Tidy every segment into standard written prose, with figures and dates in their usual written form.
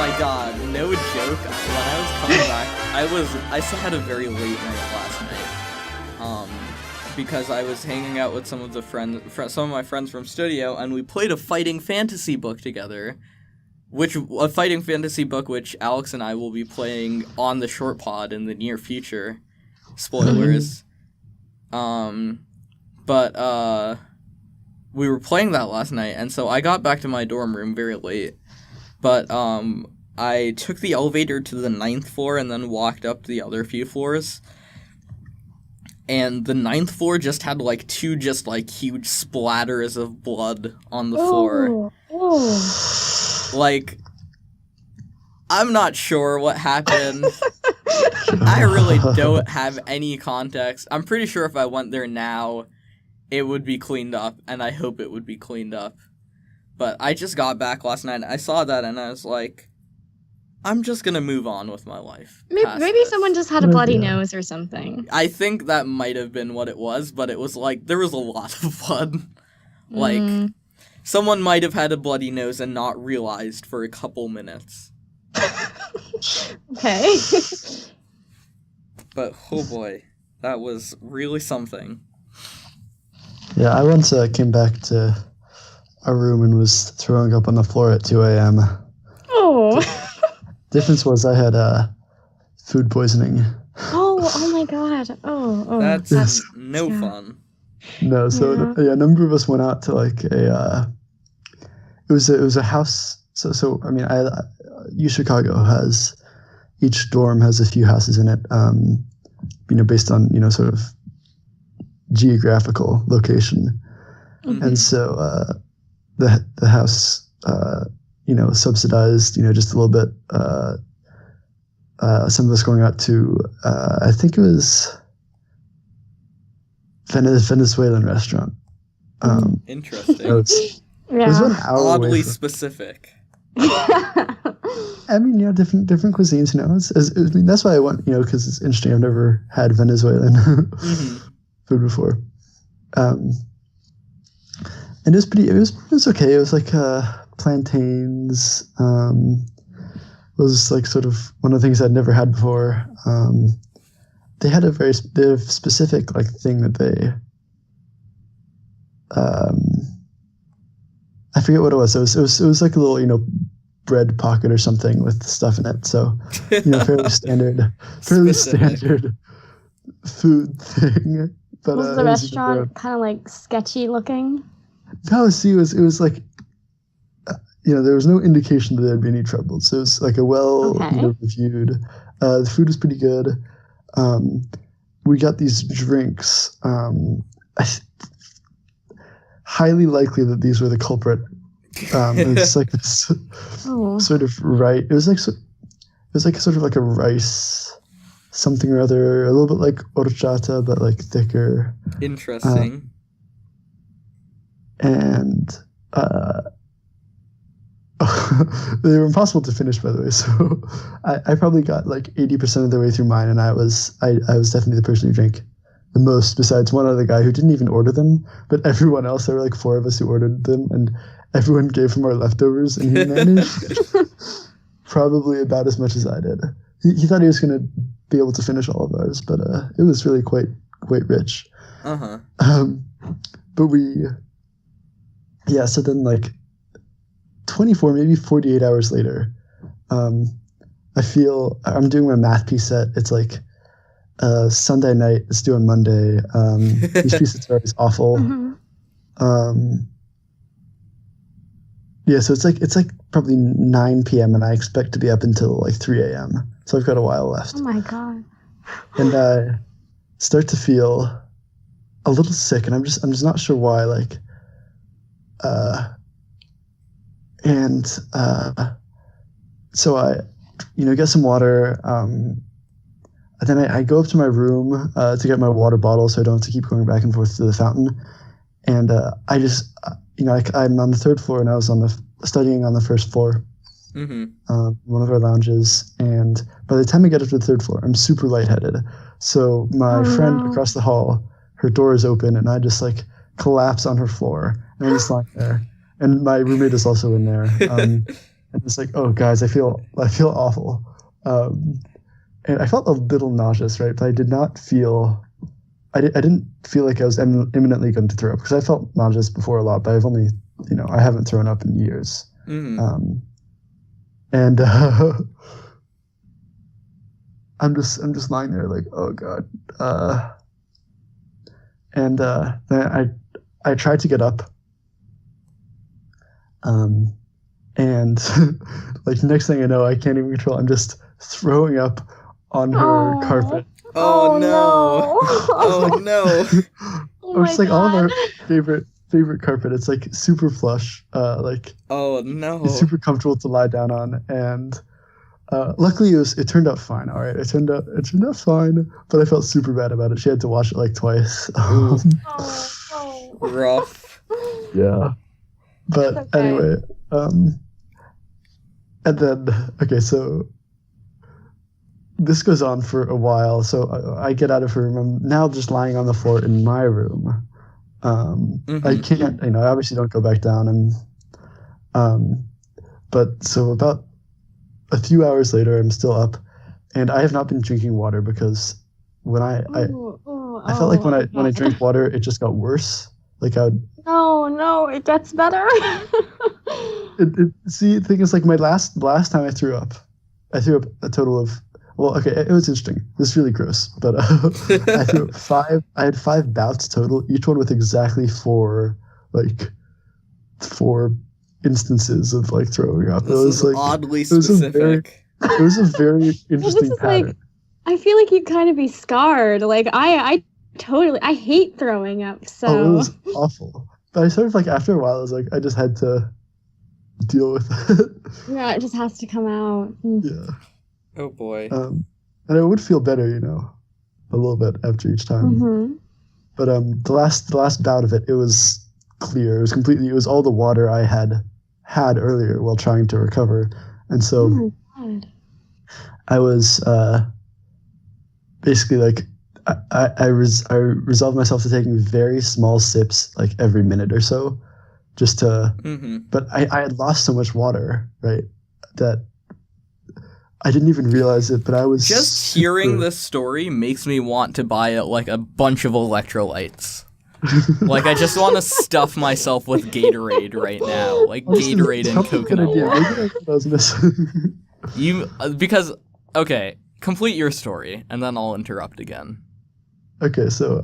my god, no joke. When I was coming back, I still had a very late night last night. Because I was hanging out with some of my friends from studio, and we played a fighting fantasy book together. A fighting fantasy book which Alex and I will be playing on the Shortpod in the near future. Spoilers. But we were playing that last night, and so I got back to my dorm room very late. But I took the elevator to the 9th floor and then walked up the other few floors. And the 9th floor just had, two huge splatters of blood on the floor. I'm not sure what happened. I really don't have any context. I'm pretty sure if I went there now, it would be cleaned up, and I hope it would be cleaned up. But I just got back last night, and I saw that, and I was like, I'm just gonna move on with my life. Maybe someone just had a bloody nose or something. I think that might have been what it was, but it was there was a lot of blood. Someone might have had a bloody nose and not realized for a couple minutes. Okay. But, oh boy, that was really something. Yeah, I once came back to a room and was throwing up on the floor at 2 a.m. Oh. Difference was I had food poisoning. Oh my god. Oh. That's no fun. No, so a number of us went out to it was a house. So I mean, Chicago has, each dorm has a few houses in it. Based on sort of geographical location, and so the house subsidized just a little bit. Some of us going out to I think it was Venezuelan restaurant. Interesting. It was about an hour Oddly away from, specific. I mean, different cuisines. That's why I went. Because it's interesting. I've never had Venezuelan food before. And it was pretty. It was okay. It was plantains. Was sort of one of the things I'd never had before. They had a very specific thing that they. I forget what it was. It was like a little bread pocket or something with stuff in it. So fairly standard food thing. But was the restaurant kind of sketchy looking? No, see, it was there was no indication that there'd be any trouble. So it was a reviewed. The food was pretty good. We got these drinks. Highly likely that these were the culprit. It's this sort of right. It was sort of a rice something or other, a little bit like horchata, but thicker. Interesting. And they were impossible to finish, by the way. So I probably got 80% of the way through mine, and I was definitely the person who drank the most, besides one other guy who didn't even order them, but everyone else, there were 4 of us who ordered them, and everyone gave him our leftovers, and he managed probably about as much as I did. He thought he was going to be able to finish all of ours, but it was really quite rich. But so then 24, maybe 48 hours later, I feel I'm doing my math piece set. It's Sunday night. It's due on Monday. These pieces are always awful. So it's probably 9 p.m. and I expect to be up until 3 a.m. So I've got a while left. Oh my god! And I start to feel a little sick, and I'm just not sure why. So I, get some water. And then I go up to my room to get my water bottle, so I don't have to keep going back and forth to the fountain. And I just, I'm on the 3rd floor, and I was studying on the 1st floor, one of our lounges. And by the time I get up to the 3rd floor, I'm super lightheaded. So my friend across the hall, her door is open, and I just collapse on her floor, and I'm just lying there. And my roommate is also in there. and it's like, oh guys, I feel awful, and I felt a little nauseous, right? But I did not feel. I didn't feel like I was imminently going to throw up because I felt nauseous before a lot, but I've only, I haven't thrown up in years. Mm-hmm. And I'm just lying there like, oh god. And then I tried to get up. And like next thing I know, I can't even control. I'm just throwing up on her carpet. Oh no! Oh no! Or it's like all of our favorite carpet. It's like super plush. Like oh no! It's super comfortable to lie down on, and luckily it turned out fine. All right, it turned out fine, but I felt super bad about it. She had to wash it like twice. Rough. Yeah, but okay. Anyway, and then so. This goes on for a while, so I get out of her room. I'm now just lying on the floor in my room. I can't, I obviously don't go back down. But so about a few hours later, I'm still up, and I have not been drinking water because when I felt like when I drank water, it just got worse. Like I would. No, it gets better. See, the thing is, like the last time I threw up a total of. Well, okay, it was interesting. This is really gross, but I threw up I had 5 bouts total, each one with exactly 4 instances of like throwing up. This is like oddly specific. It was a very interesting pattern. Like, I feel like you'd kind of be scarred. Like I hate throwing up. So it was awful. But I sort of like after a while, I was like, I just had to deal with it. Yeah, it just has to come out. Yeah. Oh boy. And I would feel better, a little bit after each time. Mm-hmm. But the last bout of it, it was clear. It was all the water I had earlier while trying to recover, and so oh my God. I was basically like I resolved myself to taking very small sips like every minute or so, just to. Mm-hmm. But I had lost so much water, right, that. I didn't even realize it, but I was just hearing this story makes me want to buy like a bunch of electrolytes. Like I just want to stuff myself with Gatorade right now, like Gatorade and coconut water. Because okay, complete your story, and then I'll interrupt again. Okay, so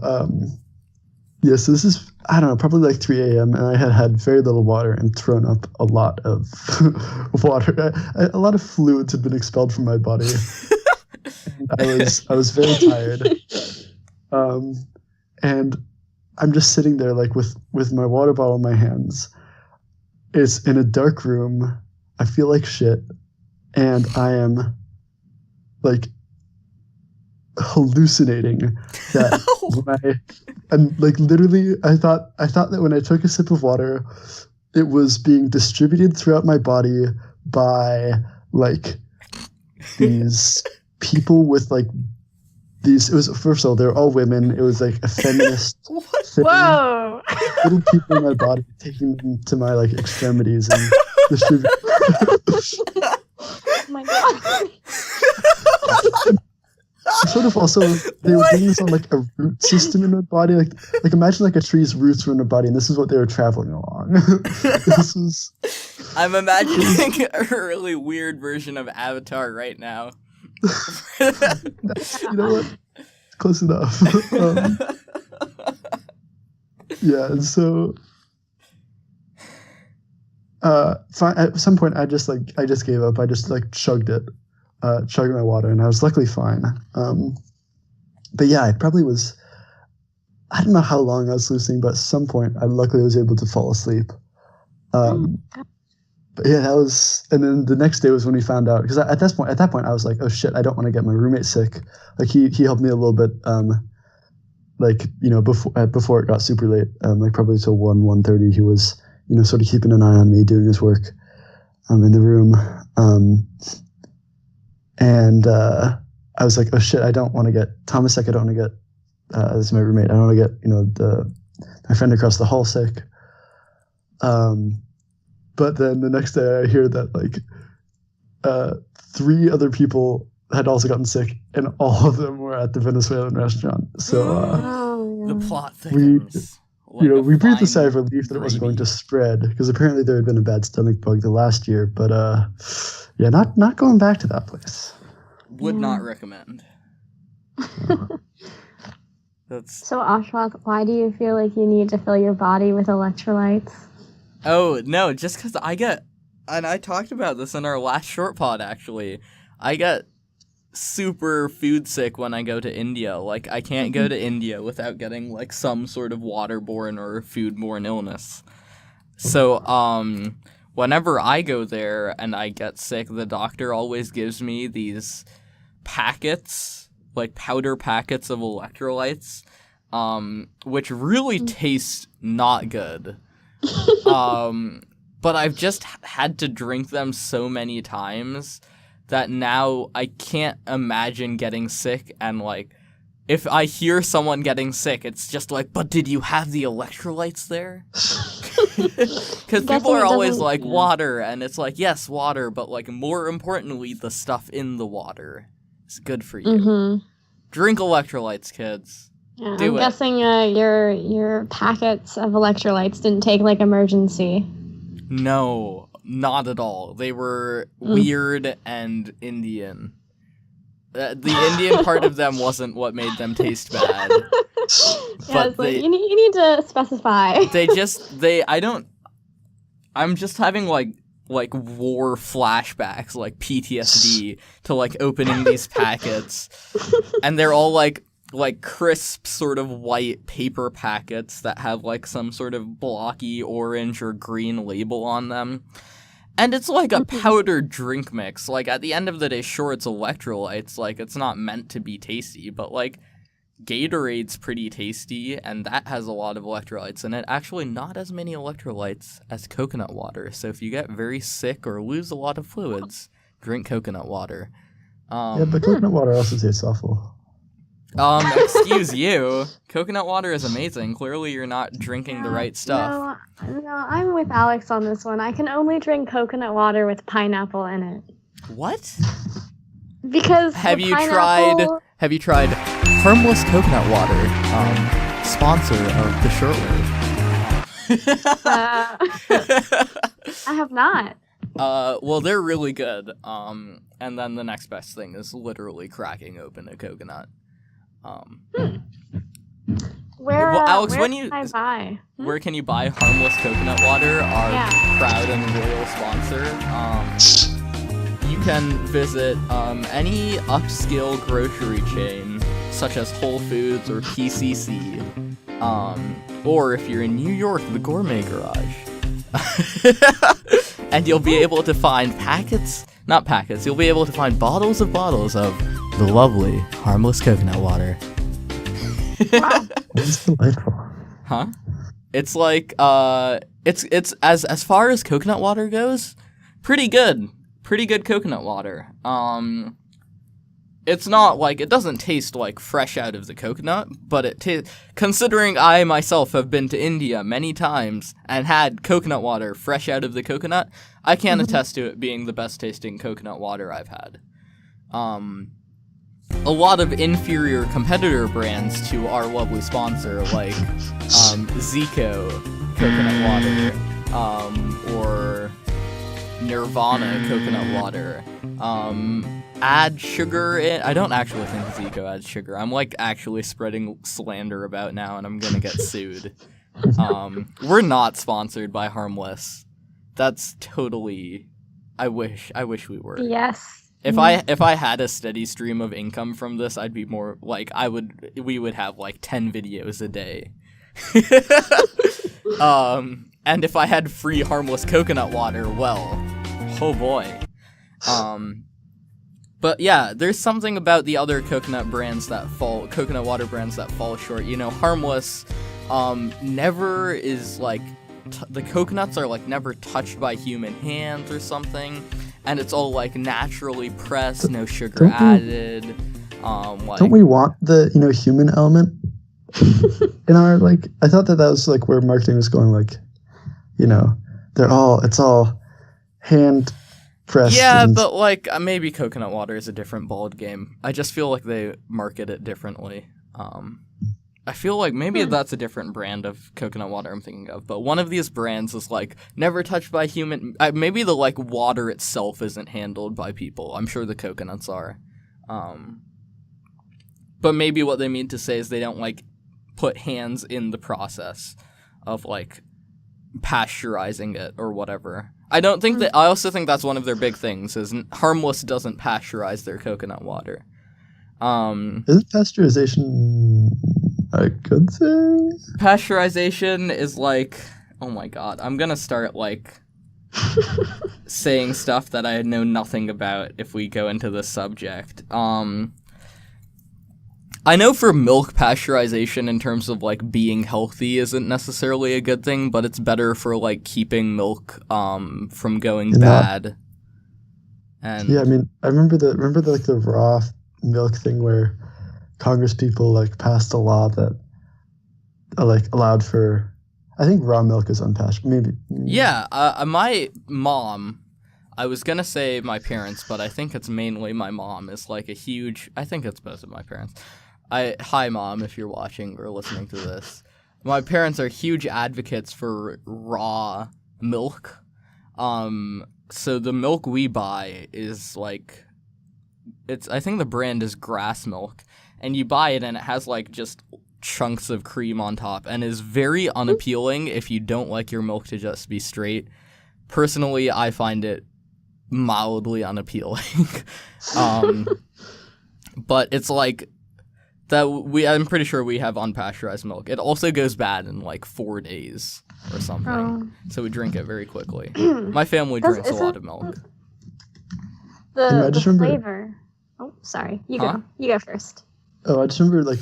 so this is I don't know, probably like 3 a.m. and I had very little water and thrown up a lot of water. A lot of fluids had been expelled from my body. I was very tired. And I'm just sitting there like with my water bottle in my hands. It's in a dark room. I feel like shit, and I am like hallucinating that and like literally I thought that when I took a sip of water, it was being distributed throughout my body by like these people with like these. It was first of all they're all women. It was like a feminist thing. Whoa! Little people in my body taking them to my like extremities and distributing. Oh my God. Sort of also they were doing this on like a root system in my body, like imagine like a tree's roots were in a body, and this is what they were traveling along. I'm imagining a really weird version of Avatar right now. You know what? Close enough. Yeah, and so at some point I just gave up. I just like chugged my water, and I was luckily fine. But yeah, I probably was. I don't know how long I was hallucinating, but at some point I luckily was able to fall asleep. But yeah, that was. And then the next day was when we found out, because at that point I was like, oh shit, I don't want to get my roommate sick. Like he helped me a little bit. Before it got super late, like probably till 1:30, he was sort of keeping an eye on me doing his work, in the room. And I was like, oh shit, I don't want to get Thomas sick. I don't want to get this is my roommate. I don't want to get my friend across the hall sick. But then the next day I hear that like 3 other people had also gotten sick, and all of them were at the Venezuelan restaurant. So The plot we thickens. we breathed a sigh of relief that it wasn't going to spread, because apparently there had been a bad stomach bug the last year. But yeah, not going back to that place. Would not recommend. That's So, Ashwath, why do you feel like you need to fill your body with electrolytes? Oh, no, just because and I talked about this in our last Shortpod, actually. I get super food sick when I go to India. Like, I can't go to India without getting, like, some sort of waterborne or foodborne illness. So, whenever I go there and I get sick, the doctor always gives me these packets, like powder packets of electrolytes, which really taste not good. But I've just had to drink them so many times that now I can't imagine getting sick, and like, if I hear someone getting sick, it's just like, but did you have the electrolytes there? Because people are always like, water, and it's like, yes, water, but like, more importantly, the stuff in the water is good for you. Mm-hmm. Drink electrolytes, kids. Yeah, I'm Do it. guessing your packets of electrolytes didn't take like emergency. No, not at all. They were weird and Indian. The Indian part of them wasn't what made them taste bad. Yeah, it's like, you need to specify. I'm just having like war flashbacks, like PTSD, to like opening these packets, and they're all like crisp sort of white paper packets that have like some sort of blocky orange or green label on them. And it's like a powdered drink mix. Like, at the end of the day, sure, it's electrolytes. Like, it's not meant to be tasty, but like, Gatorade's pretty tasty, and that has a lot of electrolytes in it. Actually, not as many electrolytes as coconut water. So if you get very sick or lose a lot of fluids, drink coconut water. Yeah, but coconut water also tastes awful. Excuse you. Coconut water is amazing. Clearly, you're not drinking the right stuff. No, I'm with Alex on this one. I can only drink coconut water with pineapple in it. What? Because Have you tried Harmless coconut water? Sponsor of the shortwave. I have not. Well, they're really good. And then the next best thing is literally cracking open a coconut. Where, Alex, where can I buy? Where can you buy Harmless coconut water? Our proud and loyal sponsor. You can visit any upscale grocery chain, such as Whole Foods or PCC, or if you're in New York, the Gourmet Garage. And you'll be able to find you'll be able to find bottles of the lovely Harmless coconut water. Wow. That's delightful. Huh? It's like, it's as far as coconut water goes, pretty good. Pretty good coconut water. It's not like, it doesn't taste like fresh out of the coconut, but considering I myself have been to India many times and had coconut water fresh out of the coconut, I can attest to it being the best tasting coconut water I've had. A lot of inferior competitor brands to our lovely sponsor, like Zico coconut water, or Nirvana coconut water, add sugar in. I don't actually think Zico adds sugar. I'm like actually spreading slander about now, and I'm gonna get sued. We're not sponsored by Harmless. That's totally. I wish we were. Yes. If I had a steady stream of income from this, I'd be more like we would have like 10 videos a day. And if I had free Harmless coconut water, well, oh boy. But yeah, there's something about the other coconut water brands that fall short. You know, Harmless never is like the coconuts are like never touched by human hands or something. And it's all like naturally pressed, no sugar added. Don't we want the human element in our I thought that was like where marketing was going, like it's all hand pressed. Yeah, and, but like maybe coconut water is a different ball game. I just feel like they market it differently. I feel like maybe that's a different brand of coconut water I'm thinking of, but one of these brands is like never touched by human. Maybe the like water itself isn't handled by people. I'm sure the coconuts are. But maybe what they mean to say is they don't like put hands in the process of like pasteurizing it or whatever. I don't think that. I also think that's one of their big things is Harmless doesn't pasteurize their coconut water. Isn't pasteurization a good thing? Pasteurization is like, oh my god, I'm gonna start like saying stuff that I know nothing about if we go into this subject. I know for milk, pasteurization in terms of like being healthy isn't necessarily a good thing, but it's better for like keeping milk from going bad. And yeah, I mean, I remember the like the raw milk thing where Congress people like passed a law that like allowed for, I think raw milk is unpasteurized. Maybe. Yeah, my mom. I was gonna say my parents, but I think it's mainly my mom. Is like a huge. I think it's both of my parents. Hi mom, if you're watching or listening to this. My parents are huge advocates for raw milk. So the milk we buy is like, I think the brand is grass milk, and you buy it and it has like just chunks of cream on top and is very unappealing if you don't like your milk to just be straight. Personally, I find it mildly unappealing. But it's like that I'm pretty sure we have unpasteurized milk. It also goes bad in like 4 days or something. Oh. So we drink it very quickly. My family drinks a lot of milk. The just remember- flavor. Oh, sorry. You go. You go first. Oh, I just remember like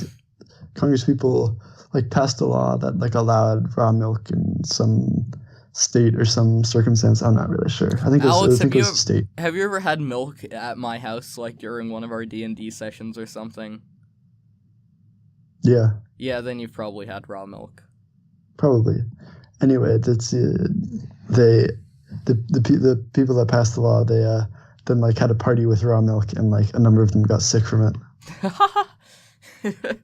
Congress people like passed a law that like allowed raw milk in some state or some circumstance. I'm not really sure. I think Alex, it was a state. Have you ever had milk at my house like during one of our D&D sessions or something? Yeah. Yeah, then you've probably had raw milk. Probably. Anyway, that's the people that passed the law. They then like had a party with raw milk, and like a number of them got sick from it.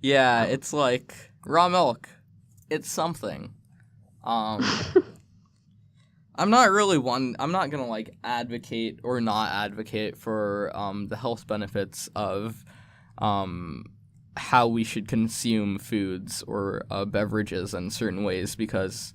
Yeah, it's like raw milk. It's something. I'm not gonna like advocate or not advocate for the health benefits of how we should consume foods or beverages in certain ways, because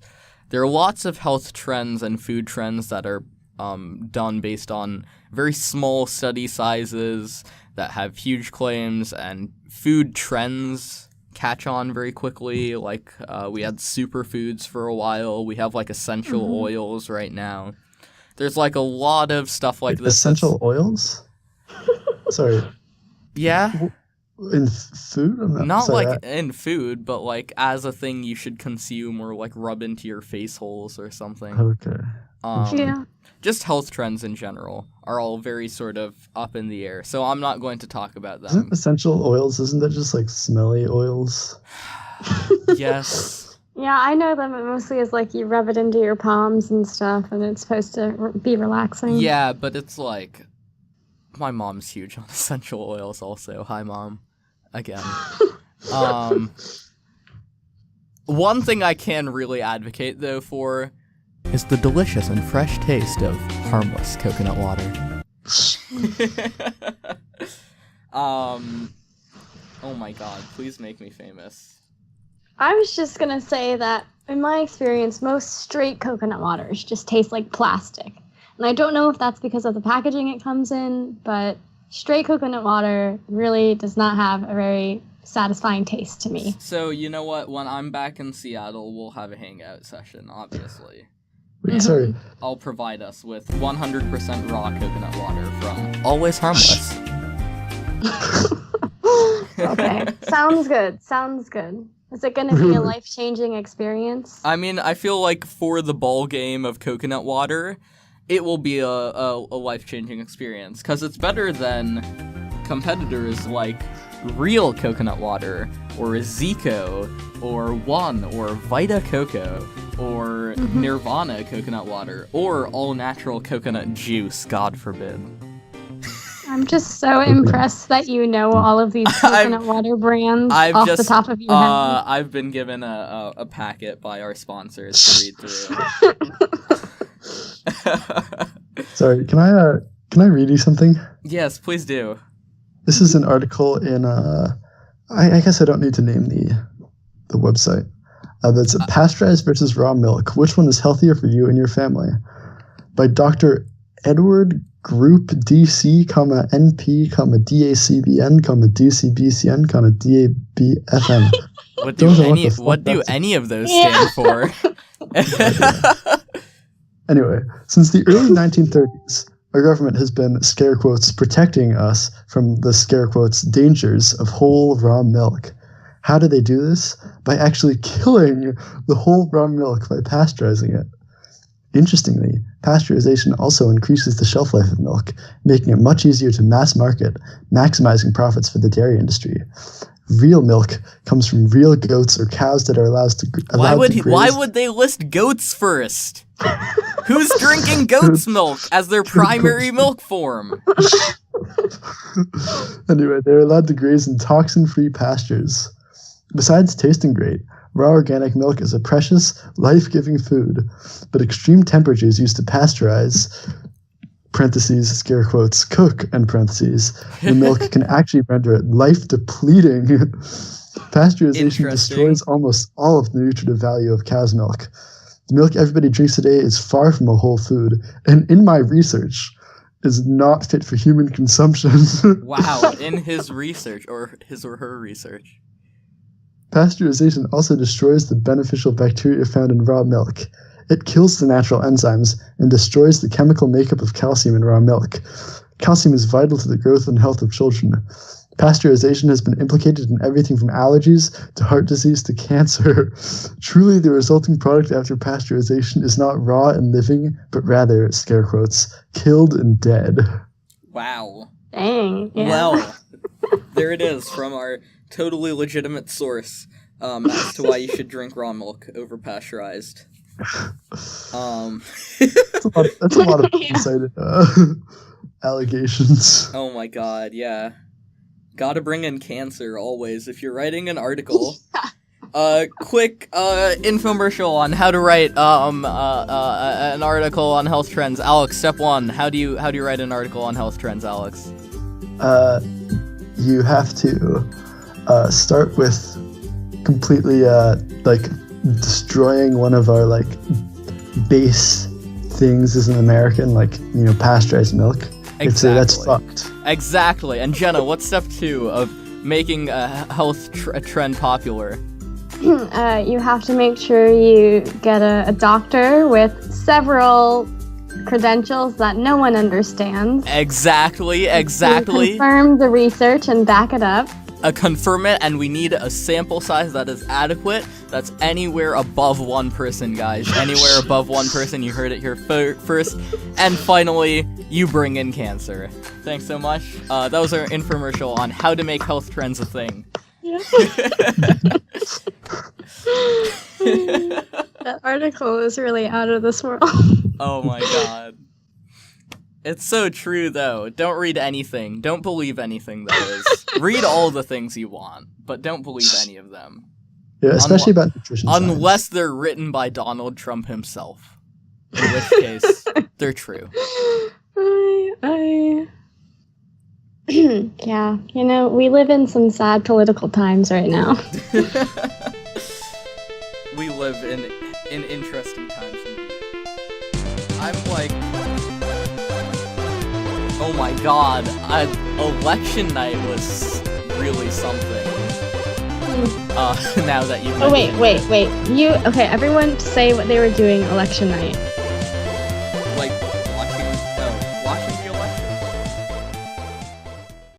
there are lots of health trends and food trends that are done based on very small study sizes that have huge claims, and food trends catch on very quickly. Like we had superfoods for a while. We have like essential oils right now. There's like a lot of stuff like this. Essential oils? Sorry. Yeah. In food? Not like in food, but like as a thing you should consume or like rub into your face holes or something. Okay. Yeah. Just health trends in general are all very sort of up in the air. So I'm not going to talk about them. Isn't essential oils, isn't that just like smelly oils? Yes. Yeah, I know them mostly as like you rub it into your palms and stuff, and it's supposed to be relaxing. Yeah, but it's like, my mom's huge on essential oils also. Hi, Mom. Again. One thing I can really advocate, though, for is the delicious and fresh taste of Harmless coconut water. Oh my god, please make me famous. I was just gonna say that, in my experience, most straight coconut waters just taste like plastic. And I don't know if that's because of the packaging it comes in, but straight coconut water really does not have a very satisfying taste to me. So, you know what? When I'm back in Seattle, we'll have a hangout session, obviously. Wait, sorry. I'll provide us with 100% raw coconut water from Always Harmless. Okay. Sounds good. Sounds good. Is it going to be a life-changing experience? I mean, I feel like for the ball game of coconut water, it will be a life-changing experience, because it's better than competitors like real coconut water, or Zico, or One, or Vita Coco, or Nirvana coconut water, or all natural coconut juice, God forbid. I'm just so impressed that you know all of these coconut water brands off the top of your head. I've been given a packet by our sponsors to read through. Sorry, can I read you something? Yes, please do. This is an article in I guess I don't need to name the website. That's pasteurized versus raw milk. Which one is healthier for you and your family? By Dr. Edward Group DC, NP, DACBN, DCBCN, DABFN. What do any of those stand for? Anyway, since the early 1930s, our government has been, scare quotes, protecting us from the, scare quotes, dangers of whole raw milk. How do they do this? By actually killing the whole raw milk by pasteurizing it. Interestingly, pasteurization also increases the shelf life of milk, making it much easier to mass market, maximizing profits for the dairy industry. Real milk comes from real goats or cows that are allowed to graze. Why would they list goats first? Who's drinking goat's milk as their primary milk form? Anyway, they're allowed to graze in toxin-free pastures. Besides tasting great, raw organic milk is a precious, life-giving food, but extreme temperatures used to pasteurize, parentheses, scare quotes, cook, end parentheses, the milk can actually render it life-depleting. Pasteurization destroys almost all of the nutritive value of cow's milk. The milk everybody drinks today is far from a whole food, and in my research, is not fit for human consumption. Wow, in his research, or his or her research. Pasteurization also destroys the beneficial bacteria found in raw milk. It kills the natural enzymes and destroys the chemical makeup of calcium in raw milk. Calcium is vital to the growth and health of children. Pasteurization has been implicated in everything from allergies to heart disease to cancer. Truly, the resulting product after pasteurization is not raw and living, but rather, scare quotes, killed and dead. Wow. Dang. Yeah. Well, there it is from our totally legitimate source as to why you should drink raw milk over pasteurized. That's a lot of one-sided allegations. Oh my god, yeah. Gotta bring in cancer always. If you're writing an article, quick infomercial on how to write an article on health trends. Alex, step 1. How do you write an article on health trends, Alex? You have to start with completely destroying one of our base things as an American, pasteurized milk. Exactly. That's fucked. Exactly. And Jenna, what's step 2 of making a health trend popular? You have to make sure you get a doctor with several credentials that no one understands. Exactly. Confirm the research and back it up. Confirm it, and we need a sample size that is adequate. That's anywhere above one person, guys. Anywhere above one person. You heard it here first. And finally, you bring in cancer. Thanks so much. That was our infomercial on how to make health trends a thing. Yeah. That article is really out of this world. Oh my god. It's so true, though. Don't read anything. Don't believe anything that is. Read all the things you want, but don't believe any of them. Yeah, especially about nutrition unless science. They're written by Donald Trump himself. In which case, they're true. Yeah, we live in some sad political times right now. We live in interesting times indeed. I'm like... Oh my god, election night was really something. Now that you mentioned wait. Okay, everyone say what they were doing election night.